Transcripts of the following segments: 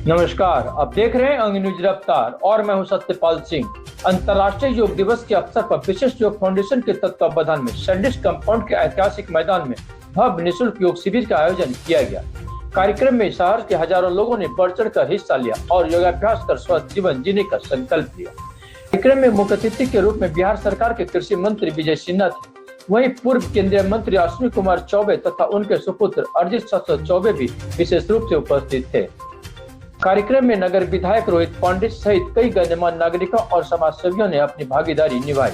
नमस्कार, आप देख रहे हैं अंग न्यूज रफ्तार और मैं हूं सत्यपाल सिंह। अंतर्राष्ट्रीय योग दिवस के अवसर पर विशिष्ट योग फाउंडेशन के तत्वावधान में सैंडिस कंपाउंड के ऐतिहासिक मैदान में भव्य निःशुल्क योग शिविर का आयोजन किया गया। कार्यक्रम में शहर के हजारों लोगों ने बढ़ चढ़ कर हिस्सा लिया और योगाभ्यास कर स्वस्थ जीवन जीने का संकल्प लिया। कार्यक्रम में मुख्य अतिथि के रूप में बिहार सरकार के कृषि मंत्री विजय सिन्हा थे। वहीं पूर्व केंद्रीय मंत्री अश्विनी कुमार चौबे तथा उनके सुपुत्र अरिजीत चौबे भी विशेष रूप से उपस्थित थे। कार्यक्रम में नगर विधायक रोहित पांडे सहित कई गणमान्य नागरिकों और समाज सेवियों ने अपनी भागीदारी निभाई।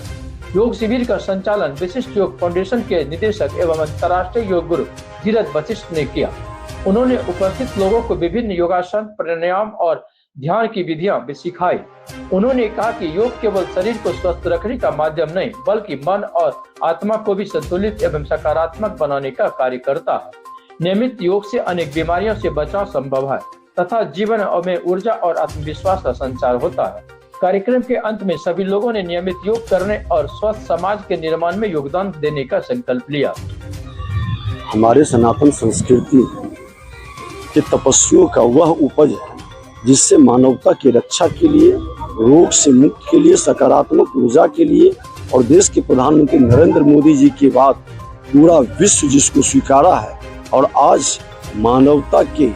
योग शिविर का संचालन विशिष्ट योग फाउंडेशन के निदेशक एवं अंतर्राष्ट्रीय योग गुरु धीरज वशिष्ठ ने किया। उन्होंने उपस्थित लोगों को विभिन्न योगासन, प्राणायाम और ध्यान की विधियां भी सिखाई। उन्होंने कहा कि योग केवल शरीर को स्वस्थ रखने का माध्यम नहीं, बल्कि मन और आत्मा को भी संतुलित एवं सकारात्मक बनाने का कार्य करता है। नियमित योग से अनेक बीमारियों से बचाव संभव है तथा जीवन में ऊर्जा और आत्मविश्वास का संचार होता है। कार्यक्रम के अंत में सभी लोगों ने नियमित योग करने और स्वस्थ समाज के निर्माण में योगदान देने का संकल्प लिया। हमारे सनातन संस्कृति के तपस्वियों का वह उपज है जिससे मानवता की रक्षा के लिए, रोग से मुक्ति के लिए, सकारात्मक ऊर्जा के लिए और देश के प्रधानमंत्री नरेंद्र मोदी जी के बाद पूरा विश्व जिसको स्वीकारा है और आज मानवता के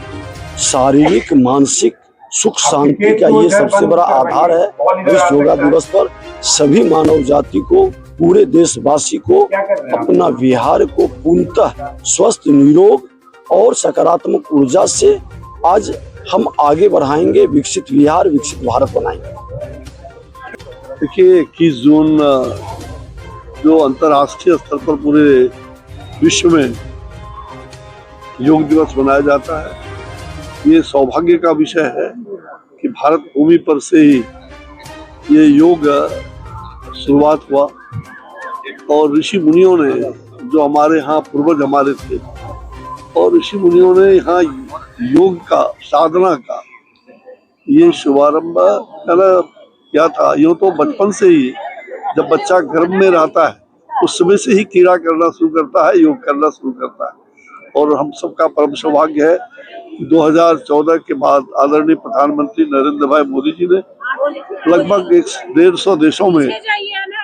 शारीरिक मानसिक सुख शांति का ये सबसे बड़ा आधार है। इस योगा दिवस पर सभी मानव जाति को, पूरे देशवासी को अपना विहार को पूर्णतः स्वस्थ, निरोग और सकारात्मक ऊर्जा से आज हम आगे बढ़ाएंगे, विकसित विहार, विकसित भारत बनाएंगे। देखिए 21 जून जो अंतर्राष्ट्रीय स्तर पर पूरे विश्व में योग दिवस मनाया जाता है, ये सौभाग्य का विषय है कि भारत भूमि पर से ही ये योग शुरुआत हुआ और ऋषि मुनियों ने, जो हमारे यहाँ पूर्वज हमारे थे, और ऋषि मुनियों ने यहाँ योग का, साधना का ये शुभारंभ किया था। यूँ तो बचपन से ही जब बच्चा गर्भ में रहता है उस समय से ही क्रीड़ा करना शुरू करता है, योग करना शुरू करता है। और हम सबका परम सौभाग्य है 2014 के बाद आदरणीय प्रधानमंत्री नरेंद्र भाई मोदी जी ने लगभग 150 देशों में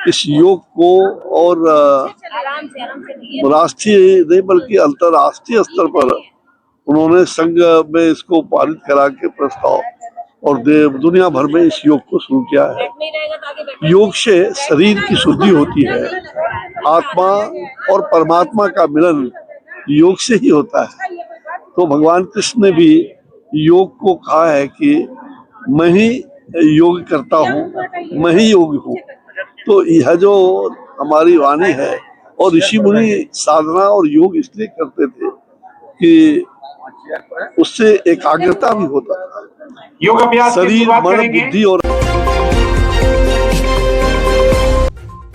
इस योग को और राष्ट्रीय नहीं बल्कि अंतर्राष्ट्रीय स्तर पर उन्होंने संघ में इसको पारित करा के प्रस्ताव और दुनिया भर में इस योग को शुरू किया है। योग से शरीर की शुद्धि होती है, आत्मा और परमात्मा का मिलन योग से ही होता है। तो भगवान कृष्ण ने भी योग को कहा है कि मैं ही योग करता हूँ, मैं ही योग हूँ। तो यह जो हमारी वाणी है, और ऋषि मुनि साधना और योग इसलिए करते थे कि उससे एकाग्रता भी होता था, योग अभ्यास शरीर, मन, बुद्धि और।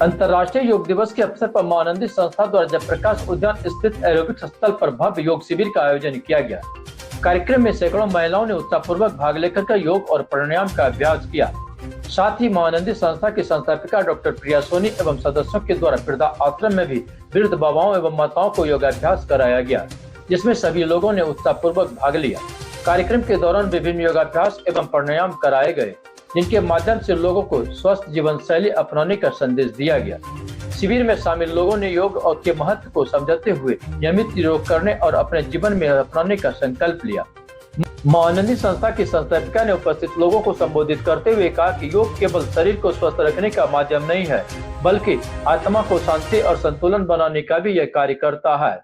अंतर्राष्ट्रीय योग दिवस के अवसर पर महानंदी संस्था द्वारा जयप्रकाश उद्यान स्थित एरोबिक्स स्थल पर भव्य योग शिविर का आयोजन किया गया। कार्यक्रम में सैकड़ों महिलाओं ने उत्साहपूर्वक भाग लेकर योग और प्राणायाम का अभ्यास किया। साथ ही महानंदी संस्था की संस्थापिका डॉक्टर प्रिया सोनी एवं सदस्यों के द्वारा वृद्धा आश्रम में भी वृद्ध बाबाओं एवं माताओं को योगाभ्यास कराया गया, जिसमें सभी लोगों ने उत्साहपूर्वक भाग लिया। कार्यक्रम के दौरान विभिन्न योगाभ्यास एवं प्राणायाम कराए गए, जिनके माध्यम से लोगों को स्वस्थ जीवन शैली अपनाने का संदेश दिया गया। शिविर में शामिल लोगों ने योग और के महत्व को समझते हुए नियमित योग करने और अपने जीवन में अपनाने का संकल्प लिया। महानंदी संस्था की संस्थापिका ने उपस्थित लोगों को संबोधित करते हुए कहा कि योग केवल शरीर को स्वस्थ रखने का माध्यम नहीं है, बल्कि आत्मा को शांति और संतुलन बनाने का भी यह कार्य करता है।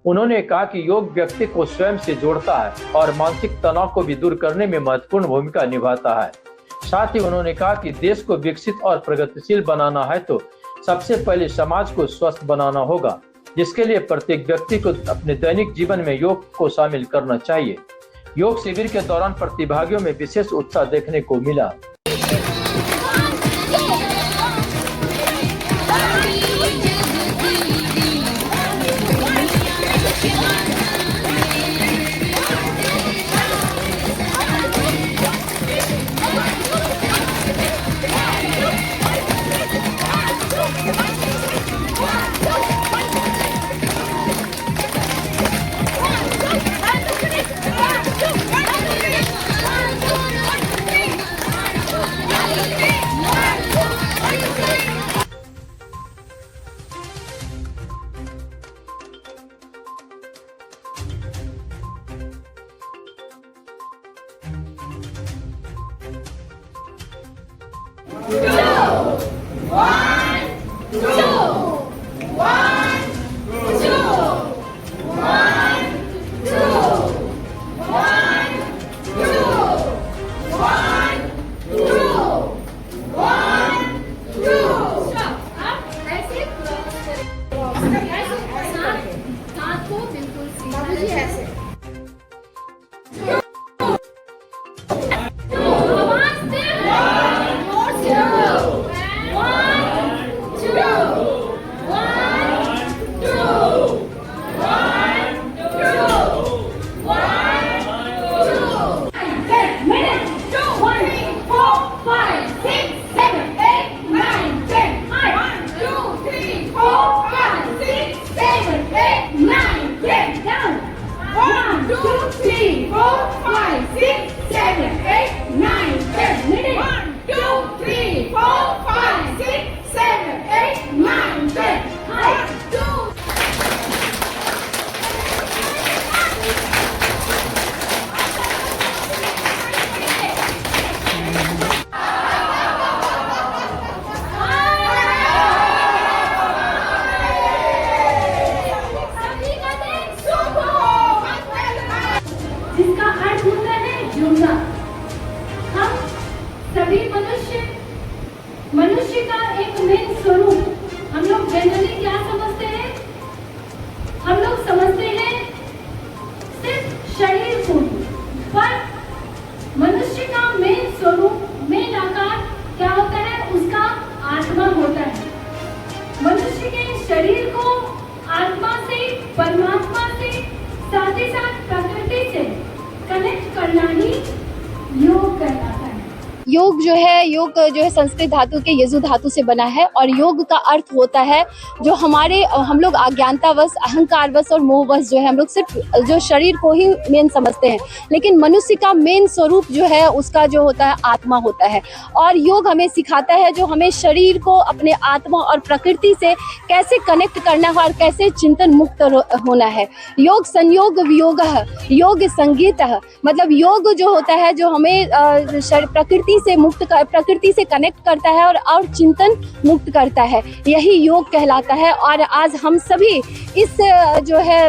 उन्होंने कहा कि योग व्यक्ति को स्वयं से जोड़ता है और मानसिक तनाव को भी दूर करने में महत्वपूर्ण भूमिका निभाता है। साथ ही उन्होंने कहा कि देश को विकसित और प्रगतिशील बनाना है तो सबसे पहले समाज को स्वस्थ बनाना होगा, जिसके लिए प्रत्येक व्यक्ति को अपने दैनिक जीवन में योग को शामिल करना चाहिए। योग शिविर के दौरान प्रतिभागियों में विशेष उत्साह देखने को मिला। योग जो है संस्कृत धातु के यजु धातु से बना है और योग का अर्थ होता है जो हम लोग अज्ञानतावश, अहंकारवश और मोहवश जो है हम लोग सिर्फ जो शरीर को ही मेन समझते हैं, लेकिन मनुष्य का मेन स्वरूप जो है उसका जो होता है आत्मा होता है। और योग हमें सिखाता है जो हमें शरीर को अपने आत्मा और प्रकृति से कैसे कनेक्ट करना है और कैसे चिंतन मुक्त होना है। योग संयोग वियोग, योग संगीत, मतलब योग जो होता है जो हमें प्रकृति से कनेक्ट करता है और चिंतन मुक्त करता है, यही योग कहलाता है। और आज हम सभी इस जो है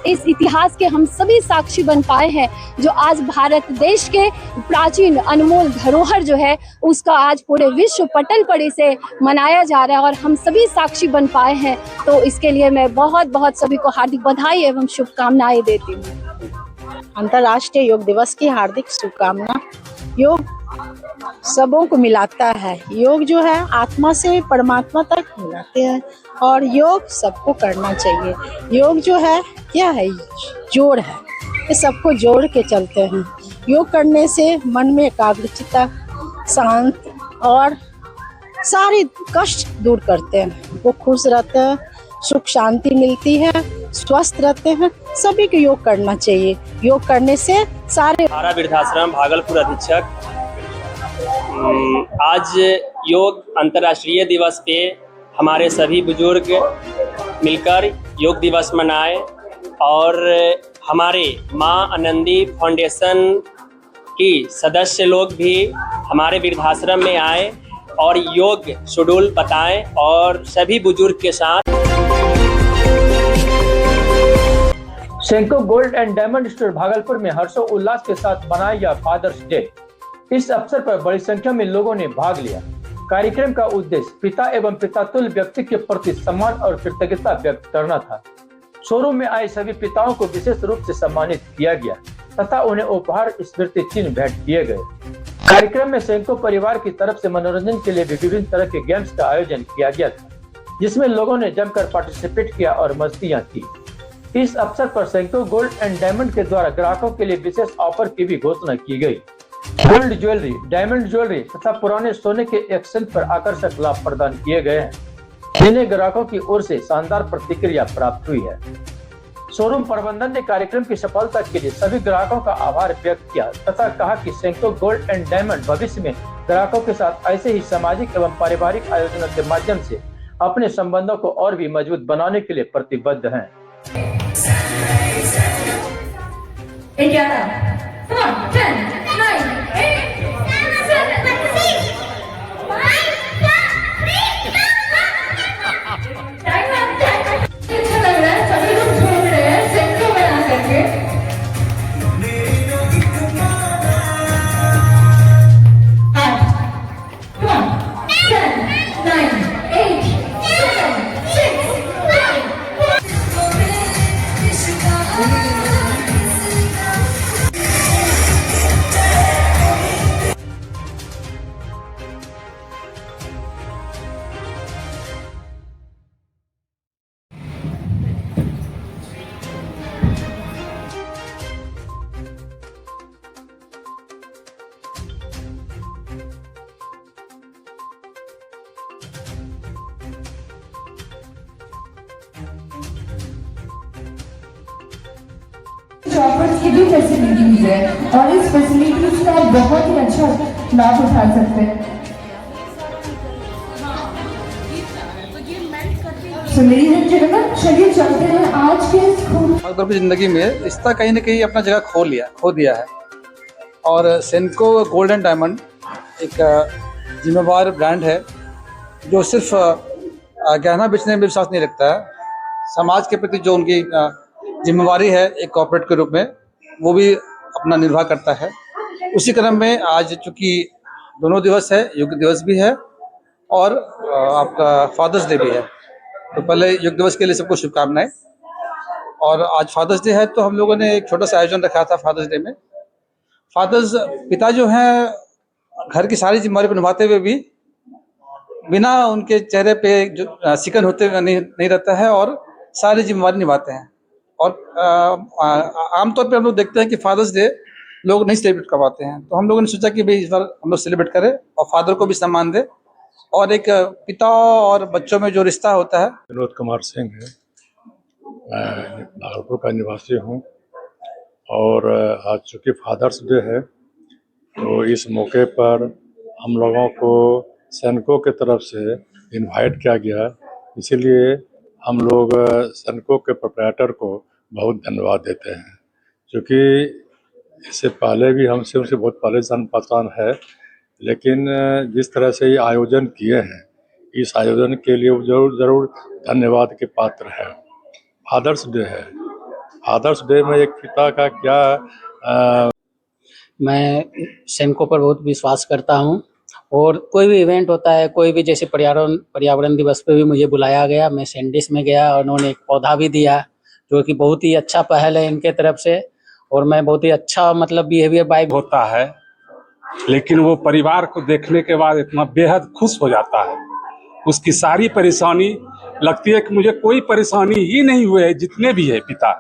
इस इतिहास के हम सभी साक्षी बन पाए हैं जो आज भारत देश के प्राचीन अनमोल धरोहर जो है उसका आज पूरे विश्व पटल पर इसे मनाया जा रहा है और हम सभी साक्षी बन पाए हैं। तो इसके लिए मैं बहुत बहुत सभी को हार्दिक बधाई एवं शुभकामनाएं देती हूँ। अंतर्राष्ट्रीय योग दिवस की हार्दिक शुभकामना। योग सबों को मिलाता है। योग जो है आत्मा से परमात्मा तक मिलाते हैं और योग सबको करना चाहिए। योग जो है क्या है, जोड़ है, ये सबको जोड़ के चलते हैं। योग करने से मन में एकाग्रचित्ता, शांत और सारे कष्ट दूर करते हैं। वो खुश रहते हैं, सुख शांति मिलती है, स्वस्थ रहते हैं। सभी को योग करना चाहिए। योग करने से सारे। हमारा वृद्धाश्रम भागलपुर अधीक्षक आज योग अंतर्राष्ट्रीय दिवस पे हमारे सभी बुजुर्ग मिलकर योग दिवस मनाए और हमारे माँ आनंदी फाउंडेशन की सदस्य लोग भी हमारे वृद्धाश्रम में आए और योग शेड्यूल बताएं और सभी बुजुर्ग के साथ। Senco gold and diamond store Bhagalpur में हर्षोल्लास के साथ मनाया गया फादर्स डे। इस अवसर पर बड़ी संख्या में लोगों ने भाग लिया। कार्यक्रम का उद्देश्य पिता एवं पितातुल्य व्यक्ति के प्रति सम्मान और कृतज्ञता व्यक्त करना था। शोरूम में आए सभी पिताओं को विशेष रूप से सम्मानित किया गया तथा उन्हें उपहार स्मृति चिन्ह भेंट किए गए। कार्यक्रम में सेंको परिवार की तरफ से मनोरंजन के लिए विभिन्न तरह के गेम्स का आयोजन किया गया था, जिसमें लोगों ने जमकर पार्टिसिपेट किया और मस्तियां की। इस अवसर पर सेंको गोल्ड एंड डायमंड के द्वारा ग्राहकों के लिए विशेष ऑफर की भी घोषणा की गई। गोल्ड ज्वेलरी, डायमंड ज्वेलरी तथा पुराने सोने के एक्सचेंज पर आकर्षक लाभ प्रदान किए गए हैं, जिन्हें ग्राहकों की ओर से शानदार प्रतिक्रिया प्राप्त हुई है। शोरूम प्रबंधन ने कार्यक्रम की सफलता के लिए सभी ग्राहकों का आभार व्यक्त किया तथा कहा कि सेंको गोल्ड एंड डायमंड भविष्य में ग्राहकों के साथ ऐसे ही सामाजिक एवं पारिवारिक आयोजनों के माध्यम से अपने संबंधों को और भी मजबूत बनाने के लिए प्रतिबद्ध हैं। शॉपर्स की भी फैसिलिटीज है और इस फैसिलिटीज का बहुत ही अच्छा लाभ उठा सकते हैं। चलिए चलते हैं आज के की जिंदगी में रिश्ता कहीं ना कहीं अपना जगह खो दिया है और सेंको गोल्ड एंड डायमंड एक जिम्मेवार ब्रांड है जो सिर्फ गहना बेचने में विश्वास नहीं रखता है, समाज के प्रति जो उनकी जिम्मेवारी है एक कॉर्पोरेट के रूप में वो भी अपना निर्वाह करता है। उसी क्रम में आज चूँकि दोनों दिवस है, योग दिवस भी है और आपका फादर्स डे भी है, तो पहले योग दिवस के लिए सबको शुभकामनाएं। और आज फादर्स डे है तो हम लोगों ने एक छोटा सा आयोजन रखा था फादर्स डे में। फादर्स पिता जो हैं घर की सारी जिम्मेदारी को निभाते हुए भी बिना उनके चेहरे पे जो सिकन होते हुए नहीं रहता है और सारी जिम्मेदारी निभाते हैं। और आमतौर पे हम लोग देखते हैं कि फादर्स डे लोग नहीं सेलिब्रेट कर पाते हैं, तो हम लोगों ने सोचा कि भाई इस बार हम लोग सेलिब्रेट करें और फादर को भी सम्मान दें और एक पिता और बच्चों में जो रिश्ता होता है। विनोद कुमार सिंह है, मैं भागलपुर का निवासी हूँ और आज चूँकि फादर्स डे है तो इस मौके पर हम लोगों को सैनिकों के तरफ से इनवाइट किया गया, इसीलिए हम लोग सैनिकों के प्रोप्राइटर को बहुत धन्यवाद देते हैं, क्योंकि इससे पहले भी हमसे उनसे बहुत पहले जान पहचान है, लेकिन जिस तरह से ये आयोजन किए हैं इस आयोजन के लिए जरूर धन्यवाद के पात्र है। फादर्स डे है, फादर्स डे में एक पिता का क्या मैं सैनिकों पर बहुत विश्वास करता हूं और कोई भी इवेंट होता है, कोई भी जैसे पर्यावरण दिवस पे भी मुझे बुलाया गया, मैं सैंडिस में गया और उन्होंने एक पौधा भी दिया जो कि बहुत ही अच्छा पहल है इनके तरफ से और मैं बहुत ही अच्छा मतलब बिहेवियर बाय होता है, लेकिन वो परिवार को देखने के बाद इतना बेहद खुश हो जाता है। उसकी सारी परेशानी लगती है कि मुझे कोई परेशानी ही नहीं हुई है, जितने भी है पिता,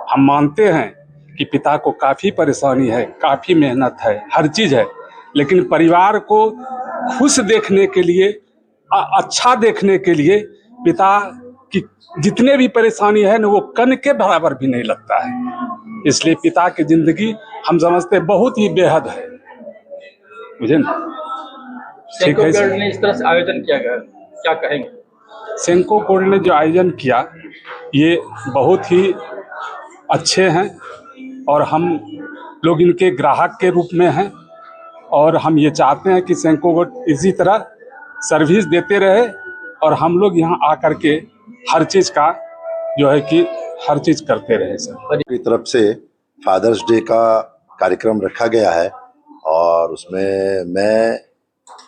हम मानते हैं कि पिता को काफ़ी परेशानी है, काफ़ी मेहनत है, हर चीज़ है, लेकिन परिवार को खुश देखने के लिए, अच्छा देखने के लिए पिता की जितने भी परेशानी है ना वो कण के बराबर भी नहीं लगता है। इसलिए पिता की जिंदगी हम समझते बहुत ही बेहद है, मुझे ठीक है। ने इस तरह से आयोजन किया गया, क्या कहेंगे? सेंको गोल्ड ने जो आयोजन किया ये बहुत ही अच्छे हैं और हम लोग इनके ग्राहक के रूप में हैं और हम ये चाहते हैं कि सेंको गोल्ड इसी तरह सर्विस देते रहे और हम लोग यहाँ आकर के हर चीज़ का जो है कि हर चीज़ करते रहे। सर की तरफ से फादर्स डे का कार्यक्रम रखा गया है और उसमें मैं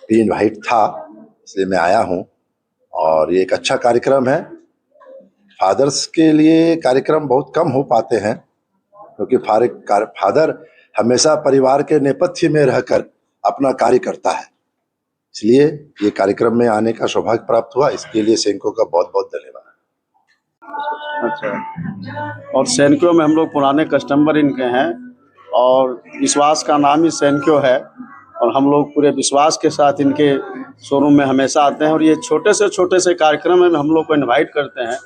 भी इनवाइट था, इसलिए मैं आया हूँ और ये एक अच्छा कार्यक्रम है। फादर्स के लिए कार्यक्रम बहुत कम हो पाते हैं क्योंकि फादर हमेशा परिवार के नेपथ्य में रहकर अपना कार्य करता है, इसलिए ये कार्यक्रम में आने का सौभाग्य प्राप्त हुआ। इसके लिए सैनिकों का बहुत बहुत धन्यवाद। अच्छा, और सैनिकों में हम लोग पुराने कस्टमर इनके हैं और विश्वास का नाम ही सैनिकों है और हम लोग पूरे विश्वास के साथ इनके शोरूम में हमेशा आते हैं और ये छोटे से कार्यक्रम में हम लोग को इनवाइट करते हैं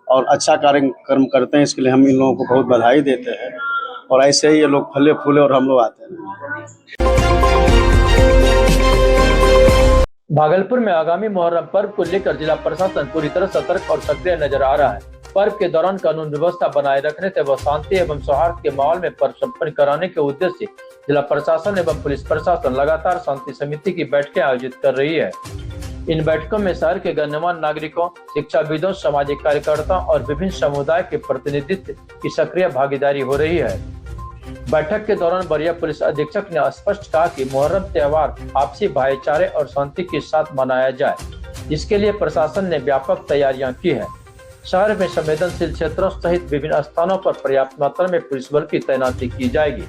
और अच्छा कार्यक्रम करते हैं, इसके लिए हम इन लोगों को बहुत बधाई देते हैं और ऐसे ही ये लोग फले फूले और हम लोग आते हैं। भागलपुर में आगामी मुहर्रम पर्व को लेकर जिला प्रशासन पूरी तरह सतर्क और सक्रिय नजर आ रहा है। पर्व के दौरान कानून व्यवस्था बनाए रखने व शांति एवं सौहार्द के माहौल में पर्व संपन्न कराने के उद्देश्य से जिला प्रशासन एवं पुलिस प्रशासन लगातार शांति समिति की बैठकें आयोजित कर रही है। इन बैठकों में शहर के गण्यमान्य नागरिकों, शिक्षाविदों, सामाजिक कार्यकर्ताओं और विभिन्न समुदाय के प्रतिनिधित्व की सक्रिय भागीदारी हो रही है। बैठक के दौरान वरीय पुलिस अधीक्षक ने स्पष्ट कहा कि मुहर्रम त्योहार आपसी भाईचारे और शांति के साथ मनाया जाए, जिसके लिए प्रशासन ने व्यापक तैयारियां की है। शहर में संवेदनशील क्षेत्रों सहित विभिन्न स्थानों पर पर्याप्त मात्रा में पुलिस बल की तैनाती की जाएगी।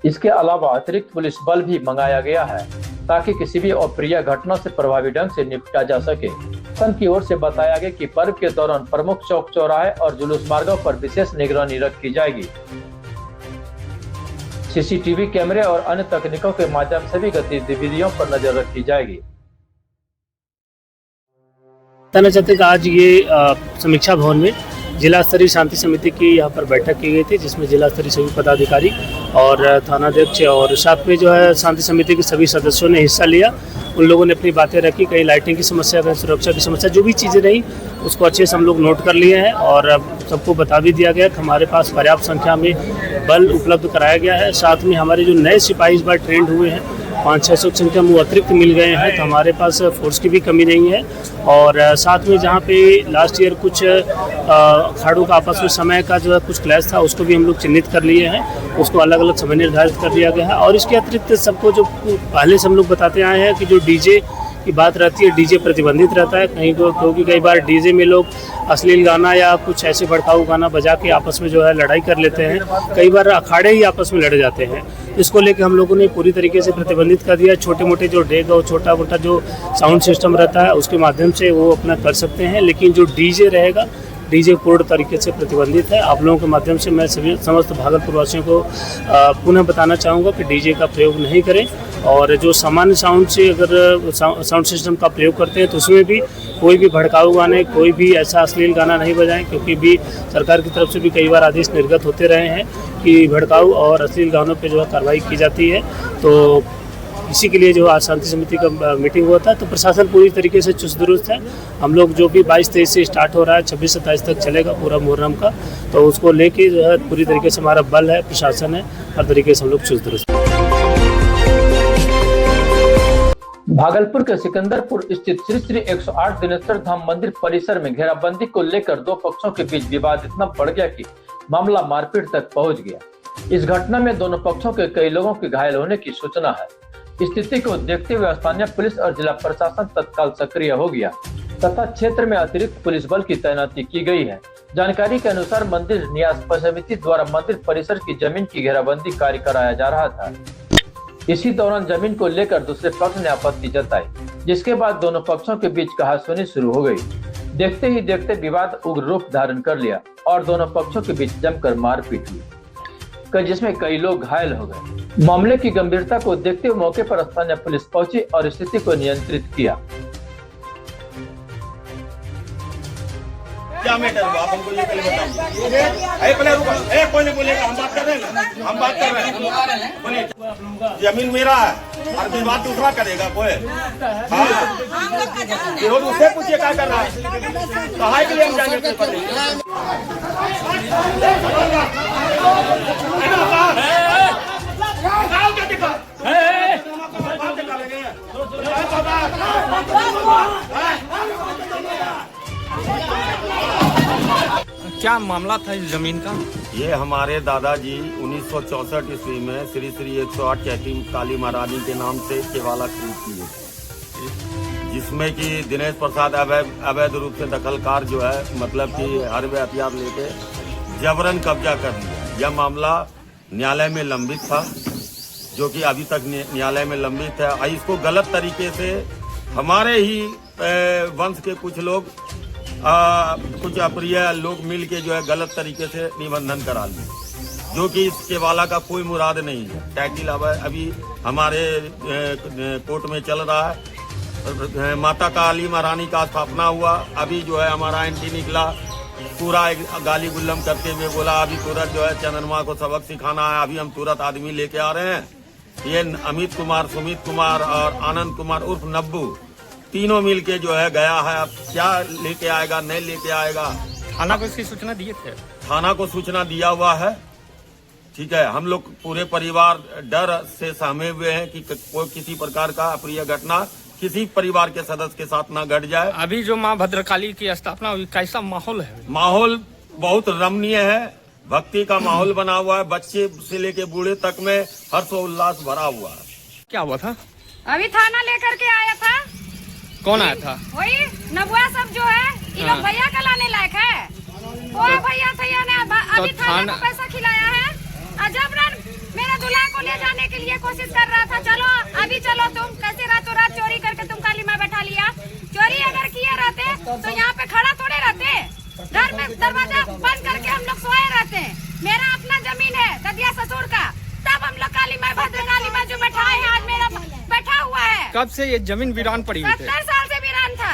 इसके अलावा अतिरिक्त पुलिस बल भी मंगाया गया है ताकि किसी भी अप्रिय घटना से प्रभावी ढंग से निपटा जा सके। संघ की ओर से बताया गया कि पर्व के दौरान प्रमुख चौक चौराहे और जुलूस मार्गों पर विशेष निगरानी रखी जाएगी। सीसीटीवी कैमरे और अन्य तकनीकों के माध्यम से भी गतिविधियों पर नजर रखी जाएगी। बताना चाहते कि आज ये समीक्षा भवन में जिला स्तरीय शांति समिति की यहाँ पर बैठक की गई थी, जिसमें जिला स्तरीय सभी पदाधिकारी और थानाध्यक्ष और साथ में जो है शांति समिति के सभी सदस्यों ने हिस्सा लिया। उन लोगों ने अपनी बातें रखी, कहीं लाइटिंग की समस्या, कहीं सुरक्षा की समस्या, जो भी चीज़ें रही उसको अच्छे से हम लोग नोट कर लिए हैं और सबको बता भी दिया गया कि हमारे पास पर्याप्त संख्या में बल उपलब्ध कराया गया है। साथ में हमारे जो नए सिपाही इस बार ट्रेंड हुए हैं 500-600 की संख्या में वो अतिरिक्त मिल गए हैं, तो हमारे पास फोर्स की भी कमी नहीं है। और साथ में जहाँ पे लास्ट ईयर कुछ अखाड़ों का आपस में समय का जो है कुछ क्लैश था, उसको भी हम लोग चिन्हित कर लिए हैं, उसको अलग अलग समय निर्धारित कर दिया गया है। और इसके अतिरिक्त सबको जो पहले से हम लोग बताते आए हैं कि जो डीजे की बात रहती है, डीजे प्रतिबंधित रहता है कहीं को, क्योंकि कई बार डीजे में लोग अश्लील गाना या कुछ ऐसे भड़काऊ गाना बजा के आपस में जो है लड़ाई कर लेते हैं, कई बार अखाड़े ही आपस में लड़ जाते हैं। इसको लेकर हम लोगों ने पूरी तरीके से प्रतिबंधित कर दिया। छोटे मोटे जो डेग और छोटा मोटा जो साउंड सिस्टम रहता है उसके माध्यम से वो अपना कर सकते हैं, लेकिन जो डीजे रहेगा, डीजे पूर्ण तरीके से प्रतिबंधित है। आप लोगों के माध्यम से मैं सभी समस्त भागलपुर वासियों को पुनः बताना चाहूँगा कि डीजे का प्रयोग नहीं करें, और जो सामान्य साउंड से अगर साउंड सिस्टम का प्रयोग करते हैं तो उसमें भी कोई भी भड़काऊ गाने, कोई भी ऐसा अश्लील गाना नहीं बजाएं, क्योंकि भी सरकार की तरफ से भी कई बार आदेश निर्गत होते रहे हैं कि भड़काऊ और अश्लील गानों पर जो है कार्रवाई की जाती है। तो इसी के लिए जो आज शांति समिति का मीटिंग हुआ था, तो प्रशासन पूरी तरीके से चुस्त दुरुस्त है। हम लोग जो भी 22-23 से स्टार्ट हो रहा है, 26-27 तक चलेगा पूरा मुहर्रम का, तो उसको लेके जो है पूरी तरीके से हमारा बल है, प्रशासन है, हर तरीके से हम लोग चुस्त दुरुस्त। भागलपुर के सिकंदरपुर स्थित श्री श्री 108 दिनेश्वर धाम मंदिर परिसर में घेराबंदी को लेकर दो पक्षों के बीच विवाद इतना बढ़ गया कि मामला मारपीट तक पहुंच गया। इस घटना में दोनों पक्षों के कई लोगों के घायल होने की सूचना है। स्थिति को देखते हुए स्थानीय पुलिस और जिला प्रशासन तत्काल सक्रिय हो गया तथा क्षेत्र में अतिरिक्त पुलिस बल की तैनाती की गई है। जानकारी के अनुसार मंदिर न्यास समिति द्वारा मंदिर परिसर की जमीन की घेराबंदी कार्य कराया जा रहा था। इसी दौरान जमीन को लेकर दूसरे पक्ष ने आपत्ति जताई, जिसके बाद दोनों पक्षों के बीच कहासुनी शुरू हो गई। देखते ही देखते विवाद उग्र रूप धारण कर लिया और दोनों पक्षों के बीच जमकर मारपीट हुई, जिसमें कई लोग घायल हो गए। मामले की गंभीरता को देखते हुए मौके पर स्थानीय पुलिस पहुंची और स्थिति को नियंत्रित किया। क्या मैटर हुआ आप हमको ये पहले बताओ। पहले रुको, कोई नहीं बोलेगा, हम बात कर रहे हैं, हम बात कर रहे हैं। बोलिए, जमीन मेरा है और विवाद दूसरा करेगा कोई? विरोध उससे पूछिए क्या कर रहा है, कहा के लिए हम जाएंगे पेपर लेंगे। क्या मामला था इस जमीन का? ये हमारे दादाजी 1964 ईस्वी में श्री श्री 108 चैती काली महारानी के नाम से केवाला खरीद किए, जिसमें कि दिनेश प्रसाद अवैध रूप से दखलकार जो है, मतलब कि हरबे हथियार लेके जबरन कब्जा कर लिया। यह मामला न्यायालय में लंबित था, जो कि अभी तक न्यायालय में लंबित है। इसको गलत तरीके से हमारे ही वंश के कुछ लोग कुछ अप्रिय लोग मिल के जो है गलत तरीके से निबंधन करा लिए, जो कि इस केवाला का कोई मुराद नहीं है। टाइटिल अभी हमारे कोर्ट में चल रहा है। माता काली महारानी का स्थापना हुआ, अभी जो है हमारा एंटी निकला, पूरा गाली गुल्लम करते हुए बोला अभी तुरंत जो है चंद्रमा को सबक सिखाना है, अभी हम तुरंत आदमी लेके आ रहे हैं। ये अमित कुमार, सुमित कुमार और आनंद कुमार उर्फ नब्बू तीनों मिलके जो है गया है। अब क्या लेके आएगा नहीं लेके आएगा, थाना को इसकी सूचना दिए थे? थाना को सूचना दिया हुआ है। ठीक है, हम लोग पूरे परिवार डर से सहमे हुए हैं कि कोई किसी प्रकार का अप्रिय घटना किसी परिवार के सदस्य के साथ ना घट जाए। अभी जो माँ भद्रकाली की स्थापना हुई, कैसा माहौल है? माहौल बहुत रमणीय है, भक्ति का माहौल बना हुआ है। बच्चे से लेके बूढ़े तक में हर्षोल्लास भरा हुआ है। क्या हुआ था? अभी थाना लेकर के आया था। कौन आया था? वही नबुआ सब जो है, ये लोग भैया का लाने लायक है। वो भैया ने अभी थाना को पैसा खिलाया है। जबरन मेरा दूल्हा को ले जाने के लिए कोशिश कर रहा था। चलो अभी चलो, तुम कैसे रातों रात चोरी करके तुम काली माँ बैठा लिया। चोरी अगर किए रहते तो यहाँ पे खड़ा थोड़े रहते, घर में दरवाजा बंद करके हम लोग सोए रहते। मेरा अपना जमीन है ददिया ससुर का, तब हम लोग काली माँ भद्रकाली माँ जो बैठाए हैं, आज मेरा बैठा हुआ है। कब से ये जमीन वीरान पड़ी हुई थी? 70 साल से वीरान था,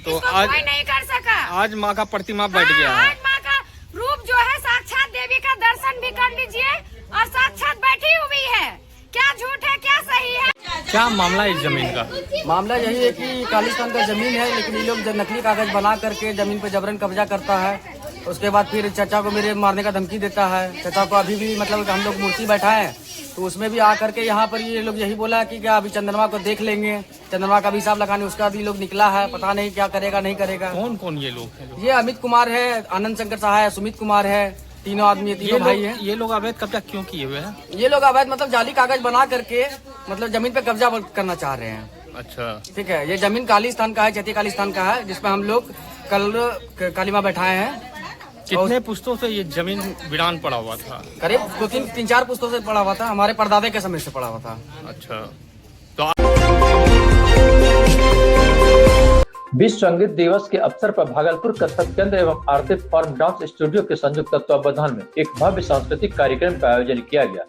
तो आज कोई नहीं कर सका। आज माँ का प्रतिमा बैठ गया है। आज माँ का रूप जो है, साक्षात देवी का दर्शन भी कर लीजिए और साक्षात बैठी हुई है। क्या झूठ है क्या सही है? क्या मामला है इस जमीन का? मामला यही है कि कालिस्तान का जमीन है, लेकिन ये लोग नकली कागज बना करके जमीन पे जबरन कब्जा करता है। उसके बाद फिर चाचा को मेरे मारने का धमकी देता है। चाचा को अभी भी मतलब हम लोग मूर्ति बैठाए तो उसमें भी आ करके यहाँ पर ये लोग यही बोला कि क्या अभी चंद्रमा को देख लेंगे, चंद्रमा का भी हिसाब लगाने उसका भी लोग निकला है। पता नहीं क्या करेगा नहीं करेगा। कौन कौन ये लोग हैं? ये अमित कुमार है, आनंद शंकर सहाय है, सुमित कुमार है, तीनों आदमी, तीनों भाई हैं। ये लोग अवैध कब्जा क्यों किए हुए हैं? ये लोग अवैध मतलब जाली कागज बना करके मतलब जमीन पे कब्जा करना चाह रहे हैं। अच्छा, ठीक है। ये जमीन कालिस्तान का है, चैती कालिस्तान का है, जिसपे हम लोग कल काली माँ बैठाए हैं। कितने पुश्तों से ये जमीन वीरान पड़ा हुआ था? करीब तीन चार पुश्तों से पड़ा हुआ था, हमारे परदादे के समय से पड़ा हुआ था। अच्छा, विश्व संगीत दिवस के अवसर पर भागलपुर कथक केंद्र एवं आरती फॉर्म डांस स्टूडियो के संयुक्त तत्वावधान में एक भव्य सांस्कृतिक कार्यक्रम का आयोजन किया गया।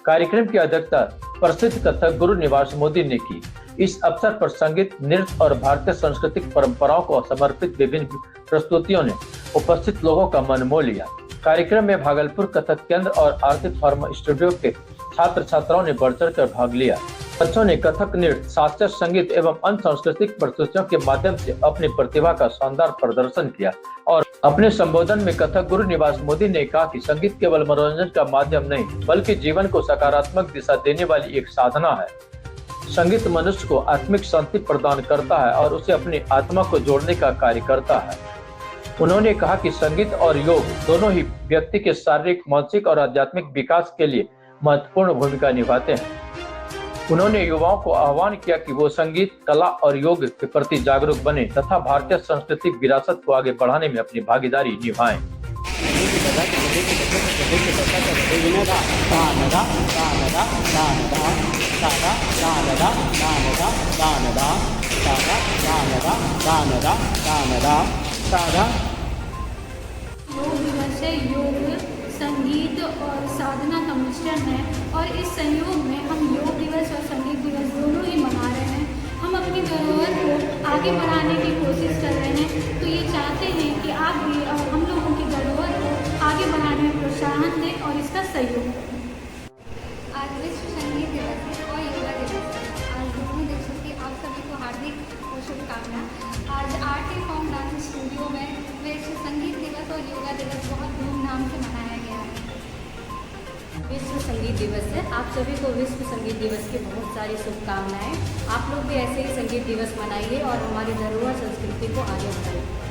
कार्यक्रम की अध्यक्षता प्रसिद्ध कथक गुरु निवास मोदी ने की। इस अवसर पर संगीत, नृत्य और भारतीय सांस्कृतिक परंपराओं को समर्पित विभिन्न प्रस्तुतियों ने उपस्थित लोगों का मन मोह लिया। कार्यक्रम में भागलपुर कथक केंद्र और आरती फॉर्म स्टूडियो के छात्र छात्राओं ने बढ़ चढ़ कर भाग लिया। बच्चों ने कथक नृत्य, शास्त्रीय संगीत एवं अन्य सांस्कृतिक प्रस्तुतियों के माध्यम से अपनी प्रतिभा का शानदार प्रदर्शन किया और अपने संबोधन में कथक गुरु निवास मोदी ने कहा कि संगीत केवल मनोरंजन का माध्यम नहीं बल्कि जीवन को सकारात्मक दिशा देने वाली एक साधना है। संगीत मनुष्य को आत्मिक शांति प्रदान करता है और उसे अपनी आत्मा को जोड़ने का कार्य करता है। उन्होंने कहा कि संगीत और योग दोनों ही व्यक्ति के शारीरिक, मानसिक और आध्यात्मिक विकास के लिए महत्वपूर्ण भूमिका निभाते हैं। उन्होंने युवाओं को आह्वान किया कि वो संगीत, कला और योग के प्रति जागरूक बने तथा भारतीय सांस्कृतिक विरासत को आगे बढ़ाने में अपनी भागीदारी निभाएं। योग दिवस है। योग संगीत और साधना का मिश्रण है और इस संयोग में हम योग दिवस और संगीत दिवस दोनों ही मना रहे हैं। हम अपनी धरोहर को आगे बढ़ाने की कोशिश कर रहे हैं, तो ये चाहते हैं कि आप भी हम लोगों की धरोहर को आगे बढ़ाने में प्रोत्साहन दें और इसका सहयोग करें। आज विश्व संगीत दिवस है और योगा दिवस है। आज दोनों दिवसों की आप सभी को हार्दिक शुभकामनाएं। आज आरती फॉर्म डांस स्टूडियो में विश्व संगीत दिवस और योगा दिवस बहुत धूमधाम से मनाया गया है। विश्व संगीत दिवस है। आप सभी को विश्व संगीत दिवस की बहुत सारी शुभकामनाएं। आप लोग भी ऐसे ही संगीत दिवस मनाइए और हमारी धरोहर संस्कृति को आगे बढ़ाइए।